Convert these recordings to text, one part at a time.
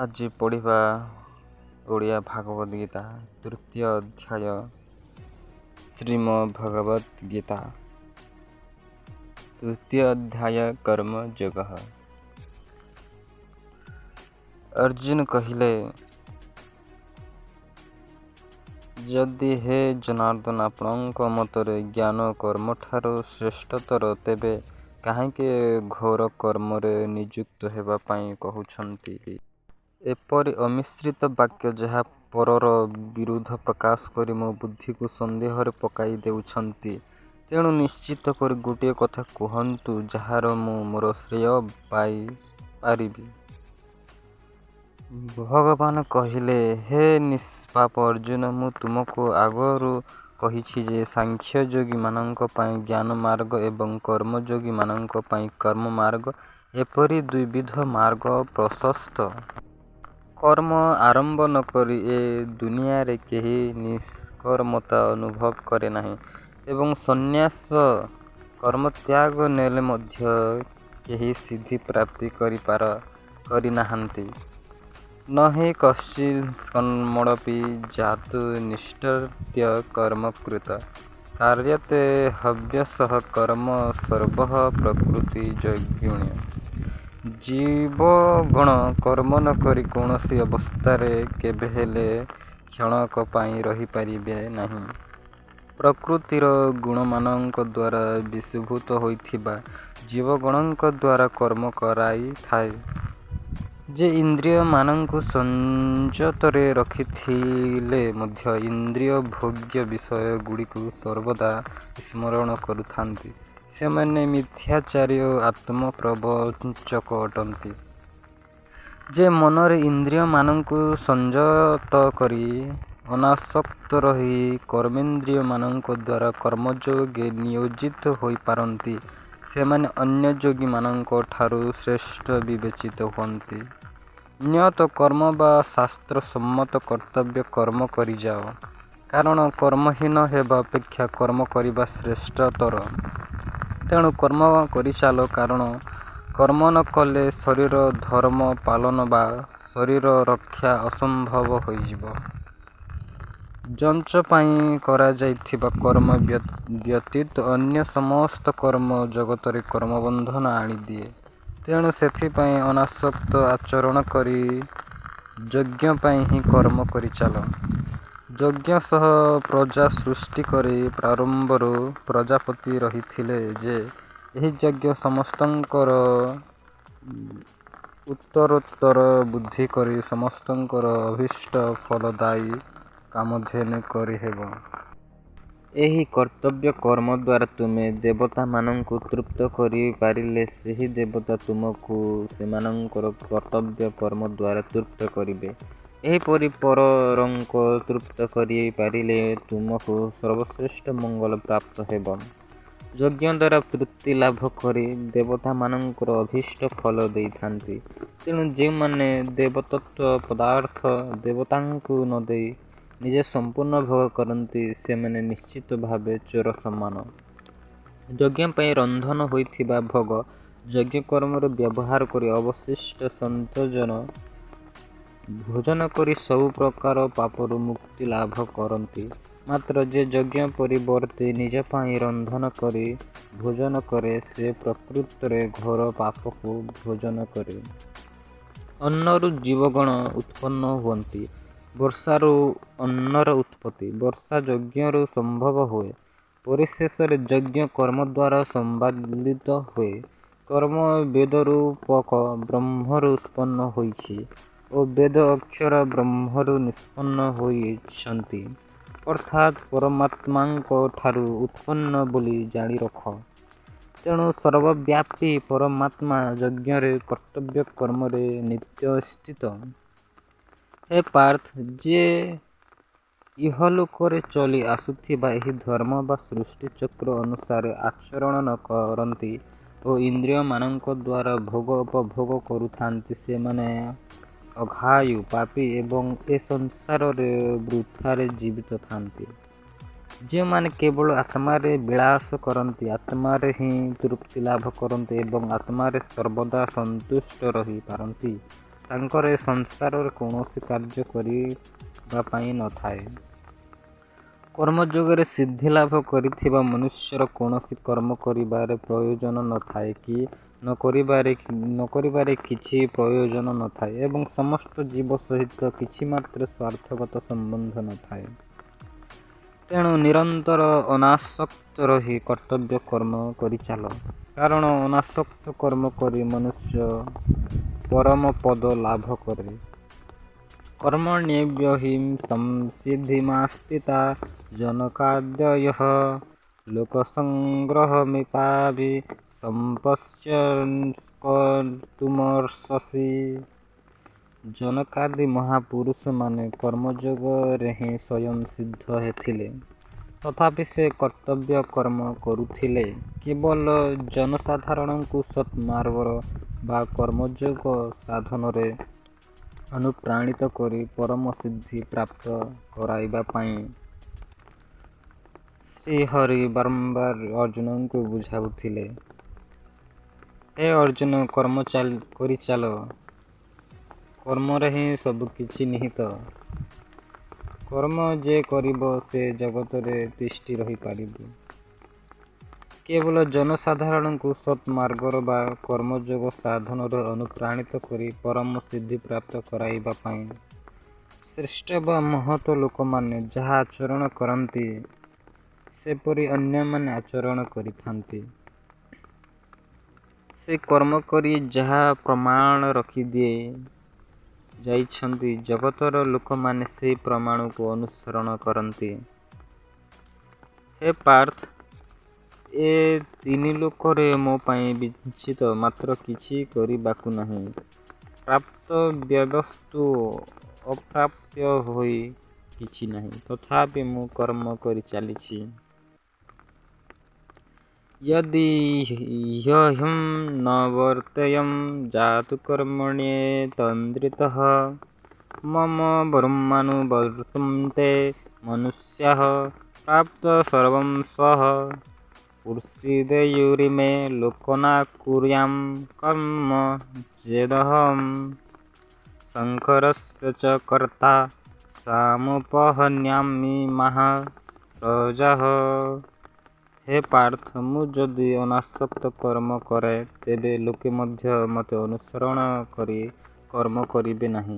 ଆଜି ପଢ଼ିବା ଓଡ଼ିଆ ଭାଗବତ ଗୀତା ତୃତୀୟ ଅଧ୍ୟାୟ ଶ୍ରୀମ ଭଗବତ ଗୀତା ତୃତୀୟ ଅଧ୍ୟାୟ କର୍ମଯୋଗ। ଅର୍ଜୁନ କହିଲେ, ଯଦି ହେ ଜନାର୍ଦ୍ଦନ ଆପଣଙ୍କ ମତରେ ଜ୍ଞାନ କର୍ମଠାରୁ ଶ୍ରେଷ୍ଠତର, ତେବେ କାହିଁକି ଘୋର କର୍ମରେ ନିଯୁକ୍ତ ହେବା ପାଇଁ କହୁଛନ୍ତି? ଏପରି ଅମିଶ୍ରିତ ବାକ୍ୟ ଯାହା ପରର ବିରୁଦ୍ଧ ପ୍ରକାଶ କରି ମୋ ବୁଦ୍ଧିକୁ ସନ୍ଦେହରେ ପକାଇ ଦେଉଛନ୍ତି। ତେଣୁ ନିଶ୍ଚିତ କରି ଗୋଟିଏ କଥା କୁହନ୍ତୁ, ଯାହାର ମୁଁ ମୋର ଶ୍ରେୟ ପାଇପାରିବି। ଭଗବାନ କହିଲେ, ହେ ନିଷ୍ପାପ ଅର୍ଜୁନ, ମୁଁ ତୁମକୁ ଆଗରୁ କହିଛି ଯେ ସାଂଖ୍ୟଯୋଗୀମାନଙ୍କ ପାଇଁ ଜ୍ଞାନ ମାର୍ଗ ଏବଂ କର୍ମଯୋଗୀମାନଙ୍କ ପାଇଁ କର୍ମ ମାର୍ଗ, ଏପରି ଦ୍ୱିବିଧ ମାର୍ଗ ପ୍ରଶସ୍ତ। କର୍ମ ଆରମ୍ଭ ନ କରି ଏ ଦୁନିଆରେ କେହି ନିଷ୍କର୍ମତା ଅନୁଭବ କରେ ନାହିଁ ଏବଂ ସନ୍ନ୍ୟାସ କର୍ମତ୍ୟାଗ ନେଲେ ମଧ୍ୟ କେହି ସିଦ୍ଧି ପ୍ରାପ୍ତି କରିନାହାନ୍ତି। ନ ହି କଶ୍ଚିତ୍ କର୍ମଣପି ଜାତୁ ନିଷ୍କୃତ୍ୟ କର୍ମ କୃତ୍ କାର୍ଯ୍ୟତେ ହବ୍ୟସଃ କର୍ମ ସର୍ବଃ ପ୍ରକୃତି ଯଜ୍ଞ। ଜୀବଗଣ କର୍ମ ନ କରି କୌଣସି ଅବସ୍ଥାରେ କେବେହେଲେ କ୍ଷଣକ ପାଇଁ ରହିପାରିବେ ନାହିଁ। ପ୍ରକୃତିର ଗୁଣମାନଙ୍କ ଦ୍ୱାରା ବଶୀଭୂତ ହୋଇଥିବା ଜୀବଗଣଙ୍କ ଦ୍ୱାରା କର୍ମ କରାଇଥାଏ। ଯେ ଇନ୍ଦ୍ରିୟମାନଙ୍କୁ ସଂଯତରେ ରଖିଥିଲେ ମଧ୍ୟ ଇନ୍ଦ୍ରିୟ ଭୋଗ୍ୟ ବିଷୟଗୁଡ଼ିକୁ ସର୍ବଦା ସ୍ମରଣ କରୁଥାନ୍ତି, ସେମାନେ ମିଥ୍ୟାଚାରୀ ଓ ଆତ୍ମପ୍ରବଞ୍ଚକ ଅଟନ୍ତି। ଯେ ମନରେ ଇନ୍ଦ୍ରିୟମାନଙ୍କୁ ସଂଯତ କରି ଅନାସକ୍ତ ରହି କର୍ମେନ୍ଦ୍ରିୟମାନଙ୍କ ଦ୍ୱାରା କର୍ମଯୋଗେ ନିୟୋଜିତ ହୋଇପାରନ୍ତି, ସେମାନେ ଅନ୍ୟ ଯୋଗୀମାନଙ୍କ ଠାରୁ ଶ୍ରେଷ୍ଠ ବିବେଚିତ ହୁଅନ୍ତି। ନିୟତ କର୍ମ ବା ଶାସ୍ତ୍ରସମ୍ମତ କର୍ତ୍ତବ୍ୟ କର୍ମ କରିଯାଅ, କାରଣ କର୍ମହୀନ ହେବା ଅପେକ୍ଷା କର୍ମ କରିବା ଶ୍ରେଷ୍ଠତର। ତେଣୁ କର୍ମ କରିଚାଲ, କାରଣ କର୍ମ ନ କଲେ ଶରୀର ଧର୍ମ ପାଳନ ବା ଶରୀର ରକ୍ଷା ଅସମ୍ଭବ ହୋଇଯିବ। ଯଞ୍ଚ ପାଇଁ କରାଯାଇଥିବା କର୍ମ ବ୍ୟତୀତ ଅନ୍ୟ ସମସ୍ତ କର୍ମ ଜଗତରେ କର୍ମବନ୍ଧନ ଆଣିଦିଏ। ତେଣୁ ସେଥିପାଇଁ ଅନାସକ୍ତ ଆଚରଣ କରି ଯଜ୍ଞ ପାଇଁ ହିଁ କର୍ମ କରିଚାଲ। ଯଜ୍ଞ ସହ ପ୍ରଜା ସୃଷ୍ଟି କରି ପ୍ରାରମ୍ଭରୁ ପ୍ରଜାପତି ରହିଥିଲେ ଯେ ଏହି ଯଜ୍ଞ ସମସ୍ତଙ୍କର ଉତ୍ତରୋତ୍ତର ବୃଦ୍ଧି କରି ସମସ୍ତଙ୍କର ଅଭୀଷ୍ଟ ଫଳଦାୟୀ କାମଧେନୁ କରିହେବ। ଏହି କର୍ତ୍ତବ୍ୟ କର୍ମ ଦ୍ୱାରା ତୁମେ ଦେବତାମାନଙ୍କୁ ତୃପ୍ତ କରିପାରିଲେ ସେହି ଦେବତା ତୁମକୁ ସେମାନଙ୍କର କର୍ତ୍ତବ୍ୟ କର୍ମ ଦ୍ୱାରା ତୃପ୍ତ କରିବେ। ଏହିପରି ପରଙ୍କ ତୃପ୍ତ କରିପାରିଲେ ତୁମକୁ ସର୍ବଶ୍ରେଷ୍ଠ ମଙ୍ଗଳ ପ୍ରାପ୍ତ ହେବ। ଯଜ୍ଞ ଦ୍ୱାରା ତୃପ୍ତି ଲାଭ କରି ଦେବତାମାନଙ୍କର ଅଭୀଷ୍ଟ ଫଳ ଦେଇଥାନ୍ତି। ତେଣୁ ଯେଉଁମାନେ ଦେବଦତ୍ତ ପଦାର୍ଥ ଦେବତାଙ୍କୁ ନ ଦେଇ ନିଜେ ସମ୍ପୂର୍ଣ୍ଣ ଭୋଗ କରନ୍ତି, ସେମାନେ ନିଶ୍ଚିତ ଭାବେ ଚୋର ସମାନ। ଯଜ୍ଞ ପାଇଁ ରନ୍ଧନ ହୋଇଥିବା ଭୋଗ ଯଜ୍ଞକର୍ମରେ ବ୍ୟବହାର କରି ଅବଶିଷ୍ଟ ସନ୍ତୋଷଜନ ଭୋଜନ କରି ସବୁ ପ୍ରକାର ପାପରୁ ମୁକ୍ତି ଲାଭ କରନ୍ତି। ମାତ୍ର ଯେ ଯଜ୍ଞ ପରିବର୍ତ୍ତେ ନିଜ ପାଇଁ ରନ୍ଧନ କରି ଭୋଜନ କରେ, ସେ ପ୍ରକୃତରେ ଘୋର ପାପକୁ ଭୋଜନ କରେ। ଅନ୍ନରୁ ଜୀବଗଣ ଉତ୍ପନ୍ନ ହୁଅନ୍ତି। ବର୍ଷାରୁ ଅନ୍ନର ଉତ୍ପତ୍ତି। ବର୍ଷା ଯଜ୍ଞରୁ ସମ୍ଭବ ହୁଏ। ପରିଶେଷରେ ଯଜ୍ଞ କର୍ମଦ୍ୱାରା ସମ୍ପାଦିତ ହୁଏ। କର୍ମ ବେଦରୂପକ ବ୍ରହ୍ମରୁ ଉତ୍ପନ୍ନ ହୋଇଛି ଓ ବେଦ ଅକ୍ଷର ବ୍ରହ୍ମରୁ ନିଷ୍ପନ୍ନ ହୋଇଛନ୍ତି, ଅର୍ଥାତ୍ ପରମାତ୍ମାଙ୍କ ଠାରୁ ଉତ୍ପନ୍ନ ବୋଲି ଜାଣି ରଖ। ତେଣୁ ସର୍ବବ୍ୟାପୀ ପରମାତ୍ମା ଯଜ୍ଞରେ କର୍ତ୍ତବ୍ୟ କର୍ମରେ ନିତ୍ୟ ସ୍ଥିତ। ହେ ପାର୍ଥ, ଯେ ଇହଲୋକରେ ଚଳି ଆସୁଥିବା ଏହି ଧର୍ମ ବା ସୃଷ୍ଟିଚକ୍ର ଅନୁସାରେ ଆଚରଣ ନ କରନ୍ତି ଓ ଇନ୍ଦ୍ରିୟମାନଙ୍କ ଦ୍ୱାରା ଭୋଗ ଉପଭୋଗ କରୁଥାନ୍ତି, ସେମାନେ ଅଘାୟୁ, ପାପୀ ଏବଂ ଏ ସଂସାରରେ ବୃଥାରେ ଜୀବିତ ଥାନ୍ତି। ଯେଉଁମାନେ କେବଳ ଆତ୍ମାରେ ବିଳାସ କରନ୍ତି, ଆତ୍ମାରେ ହିଁ ତୃପ୍ତି ଲାଭ କରନ୍ତି ଏବଂ ଆତ୍ମାରେ ସର୍ବଦା ସନ୍ତୁଷ୍ଟ ରହିପାରନ୍ତି, ତାଙ୍କର ଏ ସଂସାରରେ କୌଣସି କାର୍ଯ୍ୟ କରିବା ପାଇଁ ନଥାଏ। କର୍ମଯୋଗରେ ସିଦ୍ଧି ଲାଭ କରିଥିବା ମନୁଷ୍ୟର କୌଣସି କର୍ମ କରିବାରେ ପ୍ରୟୋଜନ ନଥାଏ କି ନ କରିବାରେ କିଛି ପ୍ରୟୋଜନ ନଥାଏ ଏବଂ ସମସ୍ତ ଜୀବ ସହିତ କିଛି ମାତ୍ର ସ୍ୱାର୍ଥଗତ ସମ୍ବନ୍ଧ ନଥାଏ। ତେଣୁ ନିରନ୍ତର ଅନାସକ୍ତ ରହି କର୍ତ୍ତବ୍ୟ କର୍ମ କରିଚାଲ, କାରଣ ଅନାସକ୍ତ କର୍ମ କରି ମନୁଷ୍ୟ ପରମ ପଦ ଲାଭ କରେ। କର୍ମଣ୍ୟେବ ହି ସଂସିଦ୍ଧିମାସ୍ତିତା ଜନକାଦୟଃ ଲୋକସଂଗ୍ରହମିପାଭି ସମ୍ପଶ୍ୟନ୍କର୍ତ୍ତୁମର୍ଷସି। ଜନକାଦି ମହାପୁରୁଷମାନେ କର୍ମଯୋଗରେ ହିଁ ସ୍ୱୟଂ ସିଦ୍ଧ ଥିଲେ, ତଥାପି ସେ କର୍ତ୍ତବ୍ୟ କର୍ମ କରୁଥିଲେ। କେବଳ ଜନସାଧାରଣଙ୍କୁ ସତ୍ମାର୍ଗର ବା କର୍ମଯୋଗ ସାଧନରେ ଅନୁପ୍ରାଣିତ କରି ପରମ ସିଦ୍ଧି ପ୍ରାପ୍ତ କରାଇବା ପାଇଁ ଶ୍ରୀହରି ବାରମ୍ବାର ଅର୍ଜୁନଙ୍କୁ ବୁଝାଉଥିଲେ। ହେ ଅର୍ଜୁନ, କର୍ମ କରିଚାଲ, କର୍ମରେ ହିଁ ସବୁକିଛି ନିହିତ। କର୍ମ ଯେ କରିବ ସେ ଜଗତରେ ତିଷ୍ଠି ରହିପାରିବ। କେବଳ ଜନସାଧାରଣଙ୍କୁ ସତ୍ମାର୍ଗର ବା କର୍ମଯୋଗ ସାଧନରେ ଅନୁପ୍ରାଣିତ କରି ପରମ ସିଦ୍ଧି ପ୍ରାପ୍ତ କରାଇବା ପାଇଁ ଶ୍ରେଷ୍ଠ ବା ମହତ୍ ଲୋକମାନେ ଯାହା ଆଚରଣ କରନ୍ତି, ସେପରି ଅନ୍ୟମାନେ ଆଚରଣ କରିଥାନ୍ତି। ସେ କର୍ମ କରି ଯାହା ପ୍ରମାଣ ରଖିଦେଇ ଯାଇଛନ୍ତି, ଜଗତର ଲୋକମାନେ ସେହି ପ୍ରମାଣକୁ ଅନୁସରଣ କରନ୍ତି। ହେ ପାର୍ଥ, ଏ ତିନି ଲୋକରେ ମୋ ପାଇଁ ବିଞ୍ଚିତ ମାତ୍ର କିଛି କରିବାକୁ ନାହିଁ। ପ୍ରାପ୍ତ ବ୍ୟବସ୍ତୁ ଅପ୍ରାପ୍ୟ ହୋଇ କିଛି ନାହିଁ, ତଥାପି ମୁଁ କର୍ମ କରି ଚାଲିଛି। यदि ह्यहं न वर्तेयं जातु कर्मण्येतन्द्रितः मम ब्रह्मानुवर्तन्ते मनुष्याः प्राप्त सर्वं स्वः पुरुषीदेयुरिमे लोकना कुर्यां कर्म चेदहं संकरस्य च कर्ता सामुपहन्यामि महाप्रजाः। ହେ ପାର୍ଥ, ମୁଁ ଯଦି ଅନାସକ୍ତ କର୍ମ କରେ, ତେବେ ଲୋକେ ମଧ୍ୟ ମୋତେ ଅନୁସରଣ କରି କର୍ମ କରିବେ ନାହିଁ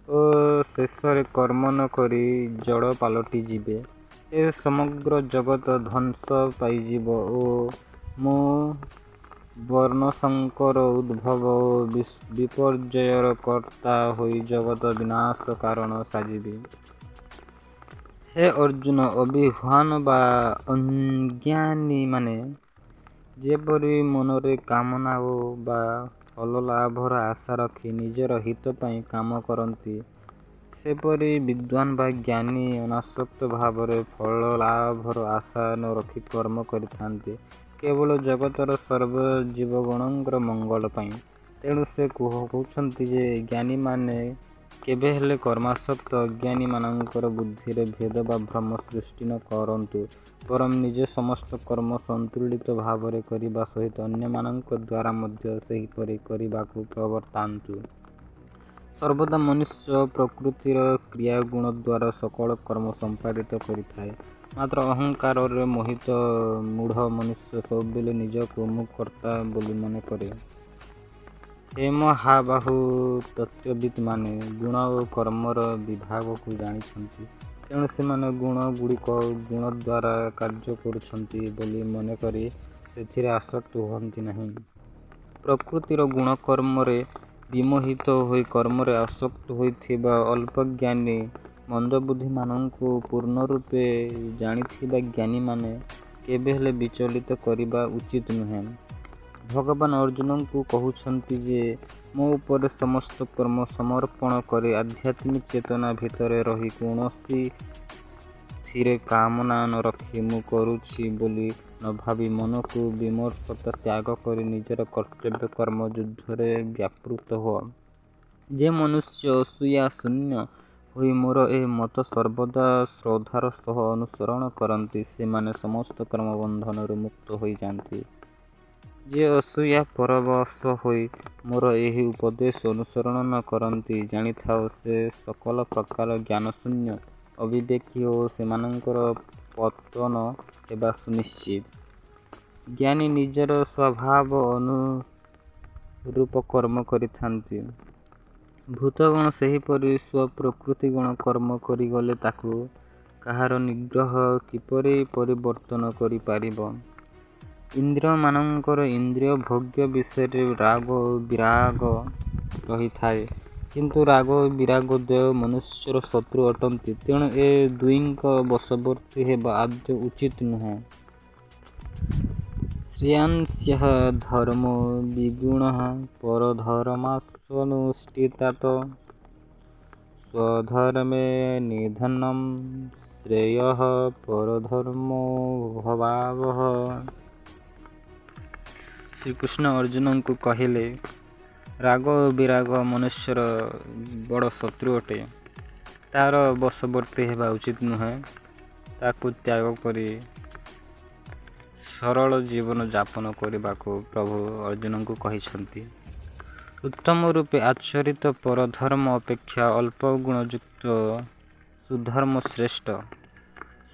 ଓ ଶେଷରେ କର୍ମ ନ କରି ଜଡ଼ ପାଲଟିଯିବେ। ଏ ସମଗ୍ର ଜଗତ ଧ୍ୱଂସ ପାଇଯିବ ଓ ମୁଁ ବର୍ଣ୍ଣସଙ୍କର ଉଦ୍ଭବ ଓ ବିପର୍ଯ୍ୟୟର କର୍ତ୍ତା ହୋଇ ଜଗତ ବିନାଶ କାରଣ ସାଜିବି। ହେ ଅର୍ଜୁନ, ଅବିଦ୍ୱାନ ବା ଅଜ୍ଞାନୀମାନେ ଯେପରି ମନରେ କାମନା ବା ଫଳଲାଭର ଆଶା ରଖି ନିଜର ହିତ ପାଇଁ କାମ କରନ୍ତି, ସେପରି ବିଦ୍ୱାନ ବା ଜ୍ଞାନୀ ଅନାସକ୍ତ ଭାବରେ ଫଳଲାଭର ଆଶା ନ ରଖି କର୍ମ କରିଥାନ୍ତି, କେବଳ ଜଗତର ସର୍ବ ଜୀବଗଣଙ୍କର ମଙ୍ଗଳ ପାଇଁ। ତେଣୁ ସେ କହୁଛନ୍ତି ଯେ ଜ୍ଞାନୀମାନେ କେବେହେଲେ କର୍ମାସକ୍ତ ଅଜ୍ଞାନୀମାନଙ୍କର ବୁଦ୍ଧିରେ ଭେଦ ବା ଭ୍ରମ ସୃଷ୍ଟି ନ କରନ୍ତୁ, ବରଂ ନିଜେ ସମସ୍ତ କର୍ମ ସନ୍ତୁଳିତ ଭାବରେ କରିବା ସହିତ ଅନ୍ୟମାନଙ୍କ ଦ୍ୱାରା ମଧ୍ୟ ସେହିପରି କରିବାକୁ ପ୍ରବର୍ତ୍ତାନ୍ତୁ। ସର୍ବଦା ମନୁଷ୍ୟ ପ୍ରକୃତିର କ୍ରିୟାଗୁଣ ଦ୍ୱାରା ସକଳ କର୍ମ ସମ୍ପାଦିତ କରିଥାଏ, ମାତ୍ର ଅହଙ୍କାରରେ ମୋହିତ ମୂଢ଼ ମନୁଷ୍ୟ ସବୁବେଳେ ନିଜକୁ ମୁଁ କର୍ତ୍ତା ବୋଲି ମନେ କରେ। ହେ ମହାବାହୁ, ତତ୍ତ୍ୱବିତ୍ମାନେ ଗୁଣ ଓ କର୍ମର ବିଭାଗକୁ ଜାଣିଛନ୍ତି, ତେଣୁ ସେମାନେ ଗୁଣଗୁଡ଼ିକ ଗୁଣ ଦ୍ୱାରା କାର୍ଯ୍ୟ କରୁଛନ୍ତି ବୋଲି ମନେକରି ସେଥିରେ ଆସକ୍ତ ହୁଅନ୍ତି ନାହିଁ। ପ୍ରକୃତିର ଗୁଣ କର୍ମରେ ବିମୋହିତ ହୋଇ କର୍ମରେ ଆସକ୍ତ ହୋଇଥିବା ଅଳ୍ପଜ୍ଞାନୀ ମନ୍ଦବୁଦ୍ଧିମାନଙ୍କୁ ପୂର୍ଣ୍ଣ ରୂପେ ଜାଣିଥିବା ଜ୍ଞାନୀମାନେ କେବେହେଲେ ବିଚଳିତ କରିବା ଉଚିତ ନୁହେଁ। ଭଗବାନ ଅର୍ଜୁନଙ୍କୁ କହୁଛନ୍ତି ଯେ ମୋ ଉପରେ ସମସ୍ତ କର୍ମ ସମର୍ପଣ କରି ଆଧ୍ୟାତ୍ମିକ ଚେତନା ଭିତରେ ରହି କୌଣସିଥିରେ କାମନା ନ ରଖି ମୁଁ କରୁଛି ବୋଲି ନ ଭାବି ମନକୁ ବିମର୍ଷତା ତ୍ୟାଗ କରି ନିଜର କର୍ତ୍ତବ୍ୟ କର୍ମ ଯୁଦ୍ଧରେ ବ୍ୟାପୃତ ହୁଅ। ଯେ ମନୁଷ୍ୟ ଅସୂୟା ଶୂନ୍ୟ ହୋଇ ମୋର ଏ ମତ ସର୍ବଦା ଶ୍ରଦ୍ଧାର ସହ ଅନୁସରଣ କରନ୍ତି, ସେମାନେ ସମସ୍ତ କର୍ମବନ୍ଧନରୁ ମୁକ୍ତ ହୋଇଯାନ୍ତି। ଯେ ଅସୂୟା ପରବଶ ହୋଇ ମୋର ଏହି ଉପଦେଶ ଅନୁସରଣ ନ କରନ୍ତି, ଜାଣିଥାଅ ସେ ସକଲ ପ୍ରକାର ଜ୍ଞାନଶୂନ୍ୟ, ଅବିବେକୀ ଓ ସେମାନଙ୍କର ପତନ ହେବା ସୁନିଶ୍ଚିତ। ଜ୍ଞାନୀ ନିଜର ସ୍ୱଭାବ ଅନୁରୂପ କର୍ମ କରିଥାନ୍ତି। ଭୂତଗଣ ସେହିପରି ସ୍ୱପ୍ରକୃତିଗତ କର୍ମ କରିଗଲେ ତାକୁ କାହାର ନିଗ୍ରହ କିପରି ପରିବର୍ତ୍ତନ କରିପାରିବ? ଇନ୍ଦ୍ରିୟମାନଙ୍କର ଇନ୍ଦ୍ରିୟ ଭୋଗ୍ୟ ବିଷୟରେ ରାଗ ଓ ବିରାଗ ରହିଥାଏ, କିନ୍ତୁ ରାଗ ଓ ବିରାଗ ଦ୍ୱୟ ମନୁଷ୍ୟର ଶତ୍ରୁ ଅଟନ୍ତି। ତେଣୁ ଏ ଦୁହିଁଙ୍କ ବଶବର୍ତ୍ତୀ ହେବା ଆଦୌ ଉଚିତ ନୁହେଁ। ଶ୍ରେୟାଂସ୍ୟଃ ଧର୍ମୋ ବିଗୁଣଃ ପରଧର୍ମାର୍ଥାନୁଷ୍ଠିତାତ୍ ସ୍ୱଧର୍ମେ ନିଧନଂ ଶ୍ରେୟଃ ପରଧର୍ମୋऽଭାବଃ। ଶ୍ରୀକୃଷ୍ଣ ଅର୍ଜୁନଙ୍କୁ କହିଲେ, ରାଗ ଓ ବିରାଗ ମନୁଷ୍ୟର ବଡ଼ ଶତ୍ରୁ ଅଟେ। ତାହାର ବଶବର୍ତ୍ତୀ ହେବା ଉଚିତ ନୁହେଁ। ତାକୁ ତ୍ୟାଗ କରି ସରଳ ଜୀବନ ଯାପନ କରିବାକୁ ପ୍ରଭୁ ଅର୍ଜୁନଙ୍କୁ କହିଛନ୍ତି। ଉତ୍ତମ ରୂପେ ଆଚରିତ ପରଧର୍ମ ଅପେକ୍ଷା ଅଳ୍ପ ଗୁଣଯୁକ୍ତ ସୁଧର୍ମ ଶ୍ରେଷ୍ଠ।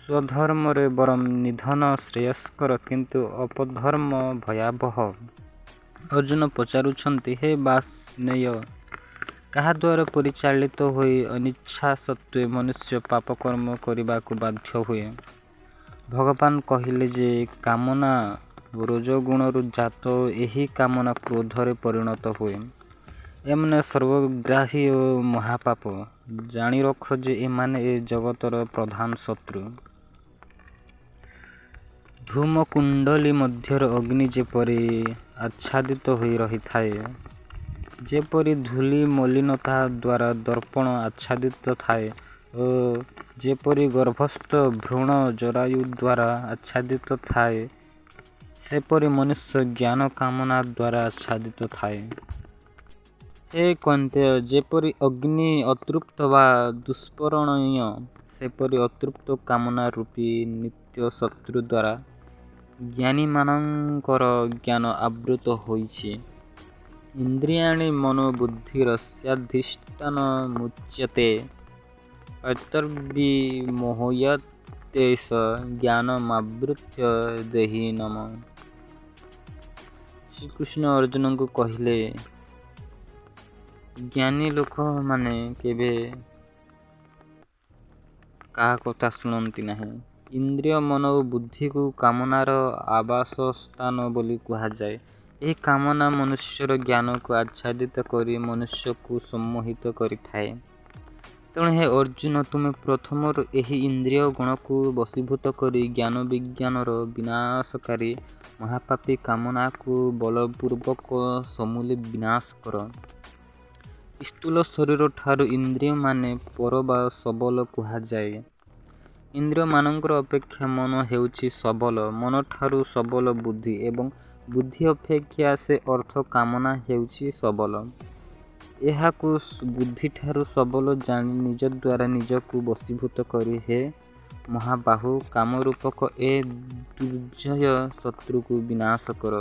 ସ୍ୱଧର୍ମରେ ବରଂ ନିଧନ ଶ୍ରେୟସ୍କର, କିନ୍ତୁ ଅପଧର୍ମ ଭୟାବହ। ଅର୍ଜୁନ ପଚାରୁଛନ୍ତି, ହେ ବାର୍ଷ୍ଣେୟ, କାହାଦ୍ୱାରା ପରିଚାଳିତ ହୋଇ ଅନିଚ୍ଛା ସତ୍ତ୍ୱେ ମନୁଷ୍ୟ ପାପକର୍ମ କରିବାକୁ ବାଧ୍ୟ ହୁଏ? ଭଗବାନ କହିଲେ ଯେ କାମନା ରଜୋଗୁଣରୁ ଜାତ ଓ ଏହି କାମନା କ୍ରୋଧରେ ପରିଣତ ହୁଏ। ଏମାନେ ସର୍ବଗ୍ରାହୀ ଓ ମହାପାପ। ଜାଣିରଖ ଯେ ଏମାନେ ଏ ଜଗତର ପ୍ରଧାନ ଶତ୍ରୁ। ଧୂମକୁଣ୍ଡଳୀ ମଧ୍ୟରେ ଅଗ୍ନି ଯେପରି ଆଚ୍ଛାଦିତ ହୋଇ ରହିଥାଏ, ଯେପରି ଧୂଳି ମଳିନତା ଦ୍ୱାରା ଦର୍ପଣ ଆଚ୍ଛାଦିତ ଥାଏ ଓ ଯେପରି ଗର୍ଭସ୍ଥ ଭ୍ରୂଣ ଜରାୟୁ ଦ୍ୱାରା ଆଚ୍ଛାଦିତ ଥାଏ, ସେପରି ମନୁଷ୍ୟ ଜ୍ଞାନ କାମନା ଦ୍ୱାରା ଆଚ୍ଛାଦିତ ଥାଏ। ହେ କୈନ୍ତେୟ, ଯେପରି ଅଗ୍ନି ଅତୃପ୍ତ ବା ଦୁଷ୍ପର୍ଣ୍ଣନୀୟ, ସେପରି ଅତୃପ୍ତ କାମନା ରୂପୀ ନିତ୍ୟ ଶତ୍ରୁ ଦ୍ୱାରା ଜ୍ଞାନୀମାନଙ୍କର ଜ୍ଞାନ ଆବୃତ ହୋଇଛି। ଇନ୍ଦ୍ରିୟାଣି ମନୋ ବୁଦ୍ଧିରସ୍ୟାଧିଷ୍ଠାନମୁଚ୍ୟତେ ଐତଦ୍ବିମୋହୟତେଷ ଜ୍ଞାନମାବୃତ୍ୟ ଦେହିନମ୍। ଶ୍ରୀକୃଷ୍ଣ ଅର୍ଜୁନଙ୍କୁ କହିଲେ, ଜ୍ଞାନୀ ଲୋକମାନେ କେବେ କାହା କଥା ଶୁଣନ୍ତି ନାହିଁ। ଇନ୍ଦ୍ରିୟ ମନ ଓ ବୁଦ୍ଧିକୁ କାମନାର ଆବାସସ୍ଥାନ ବୋଲି କୁହାଯାଏ। ଏହି କାମନା ମନୁଷ୍ୟର ଜ୍ଞାନକୁ ଆଚ୍ଛାଦିତ କରି ମନୁଷ୍ୟକୁ ସମ୍ମୋହିତ କରିଥାଏ। ତେଣୁ ହେ ଅର୍ଜୁନ, ତୁମେ ପ୍ରଥମରୁ ଏହି ଇନ୍ଦ୍ରିୟ ଗଣକୁ ବଶୀଭୂତ କରି ଜ୍ଞାନ ବିଜ୍ଞାନର ବିନାଶକାରୀ ମହାପାପୀ କାମନାକୁ ବଳପୂର୍ବକ ସମୂଳେ ବିନାଶ କର। ସ୍ଥୂଳ ଶରୀରଠାରୁ ଇନ୍ଦ୍ରିୟମାନେ ପର ବା ସବଳ କୁହାଯାଏ। ଇନ୍ଦ୍ରିୟମାନଙ୍କର ଅପେକ୍ଷା ମନ ହେଉଛି ସବଳ, ମନଠାରୁ ସବଳ ବୁଦ୍ଧି ଏବଂ ବୁଦ୍ଧି ଅପେକ୍ଷା ସେ ଅର୍ଥ କାମନା ହେଉଛି ସବଳ। ଏହାକୁ ବୁଦ୍ଧିଠାରୁ ସବଳ ଜାଣି ନିଜଦ୍ୱାରା ନିଜକୁ ବଶୀଭୂତ କରି ହେ ମହାବାହୁ, କାମରୂପକ ଏ ଦୁର୍ଜୟ ଶତ୍ରୁକୁ ବିନାଶ କର।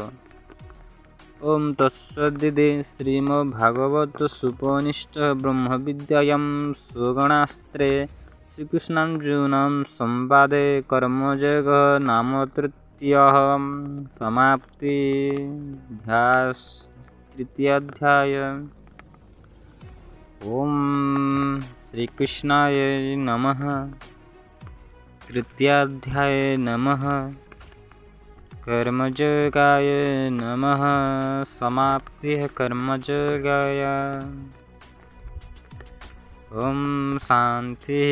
ଓಂ ତତ୍ସଦିତି ଶ୍ରୀମଦ୍ଭାଗବତୋପନିଷଦ୍ ବ୍ରହ୍ମବିଦ୍ୟାୟାଂ ଯୋଗଶାସ୍ତ୍ରେ ଶ୍ରୀକୃଷ୍ଣାର୍ଜୁନ ସଂବାଦେ କର୍ମଯୋଗୋ ନାମ ତୃତୀୟଃ ସମାପ୍ତିଃ। ଓಂ ଶ୍ରୀକୃଷ୍ଣାୟ ନମଃ। ତୃତୀୟାଧ୍ୟାୟ ନମଃ। कर्मयोगाय नमः। समाप्तिः कर्मयोगाय। ओम शांति।